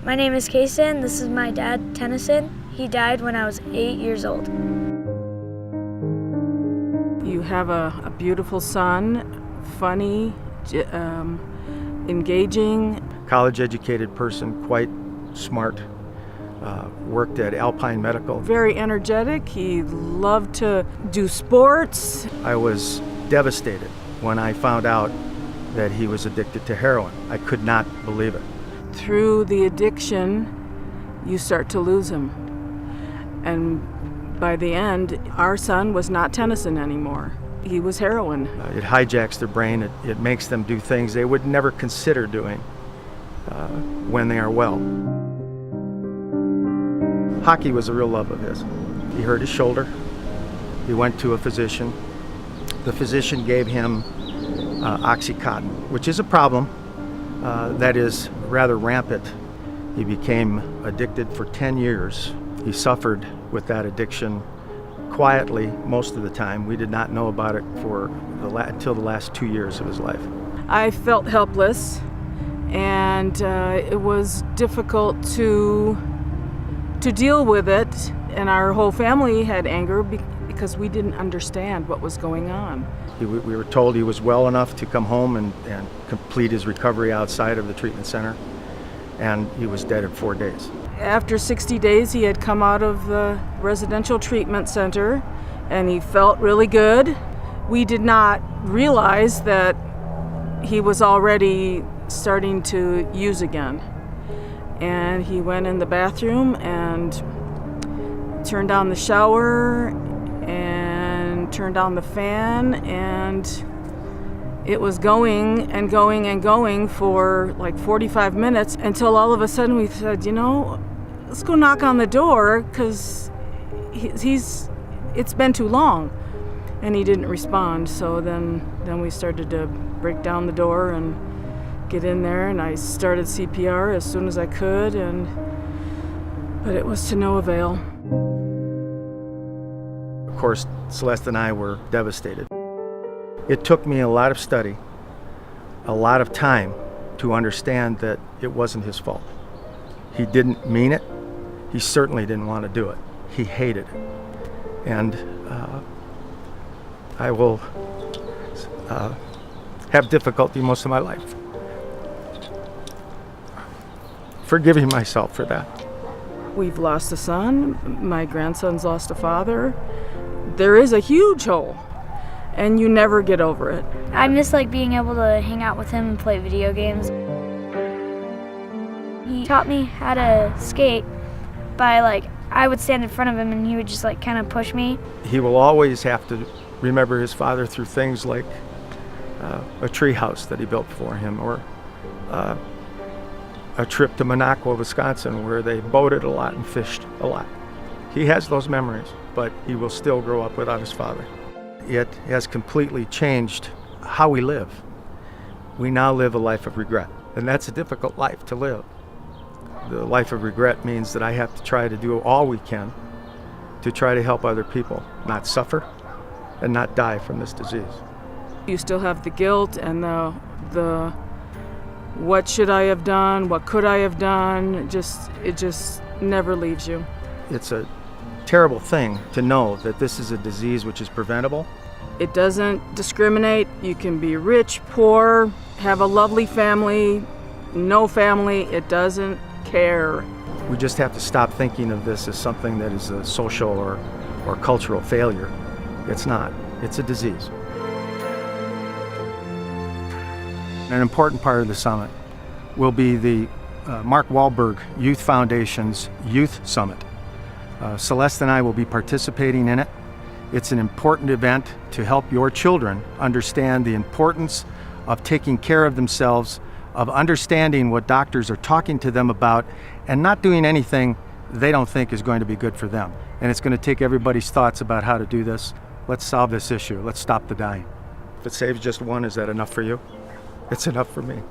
My name is Kason. This is my dad, Tennyson. He died when I was 8 years old. You have a beautiful son, funny, engaging. College-educated person, quite smart, worked at Alpine Medical. Very energetic. He loved to do sports. I was devastated when I found out that he was addicted to heroin. I could not believe it. Through the addiction, you start to lose him. And by the end, our son was not Tennyson anymore. He was heroin. It hijacks their brain. It makes them do things they would never consider doing when they are well. Hockey was a real love of his. He hurt his shoulder. He went to a physician. The physician gave him Oxycontin, which is a problem that is rather rampant. He became addicted for 10 years. He suffered with that addiction quietly most of the time. We did not know about it until the last 2 years of his life. I felt helpless, and it was difficult to deal with it, and our whole family had anger because we didn't understand what was going on. We were told he was well enough to come home and complete his recovery outside of the treatment center, and he was dead in 4 days. After 60 days, he had come out of the residential treatment center, and he felt really good. We did not realize that he was already starting to use again. And he went in the bathroom and turned on the shower and turned on the fan, and it was going and going and going for like 45 minutes until all of a sudden we said, let's go knock on the door because it's been too long. And he didn't respond, so then we started to break down the door and get in there, and I started CPR as soon as I could, but it was to no avail. Of course, Celeste and I were devastated. It took me a lot of study, a lot of time to understand that it wasn't his fault. He didn't mean it. He certainly didn't want to do it. He hated it. And I will have difficulty most of my life forgiving myself for that. We've lost a son. My grandson's lost a father. There is a huge hole, and you never get over it. I miss being able to hang out with him and play video games. He taught me how to skate by I would stand in front of him and he would just kind of push me. He will always have to remember his father through things like a tree house that he built for him, or a trip to Minocqua, Wisconsin, where they boated a lot and fished a lot. He has those memories, but he will still grow up without his father. It has completely changed how we live. We now live a life of regret, and that's a difficult life to live. The life of regret means that I have to try to do all we can to try to help other people not suffer and not die from this disease. You still have the guilt and the what should I have done, what could I have done, it just never leaves you. It's a terrible thing to know that this is a disease which is preventable. It doesn't discriminate. You can be rich, poor, have a lovely family, no family. It doesn't care. We just have to stop thinking of this as something that is a social or cultural failure. It's not. It's a disease. An important part of the summit will be the Mark Wahlberg Youth Foundation's Youth Summit. Celeste and I will be participating in it. It's an important event to help your children understand the importance of taking care of themselves, of understanding what doctors are talking to them about, and not doing anything they don't think is going to be good for them. And it's going to take everybody's thoughts about how to do this. Let's solve this issue. Let's stop the dying. If it saves just one, is that enough for you? It's enough for me.